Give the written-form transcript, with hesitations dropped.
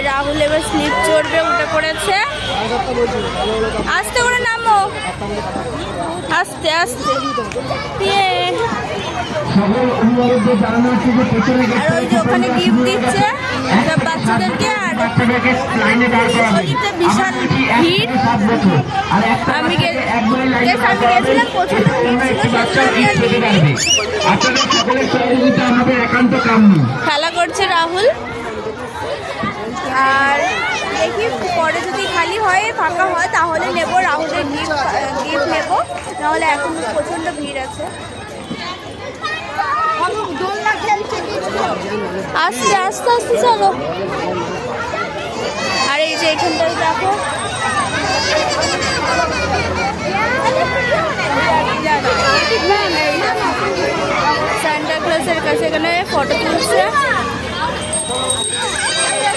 রাহুল এবার স্লিপ চড়বে, উঠে পড়েছে। আস্তে করে নামো, আস্তে আস্তে। আর ওই যে ওখানে গিফট দিচ্ছে সব বাচ্চাদেরকে। আর বিশাল ভিড়। আমি গেছিলাম, প্রচন্ড খেলা করছে রাহুল। আর দেখি পরে যদি খালি হয়, ফাঁকা হয়, তাহলে নেবো রাহুলের গিফট নেবো, নাহলে এখন প্রচন্ড ভিড় আছে। আস্তে আস্তে আস্তে চলো। আর এই যে এখানটায় দেখো, সান্টা ক্লজের কাছে এখানে ফটো তুলছে।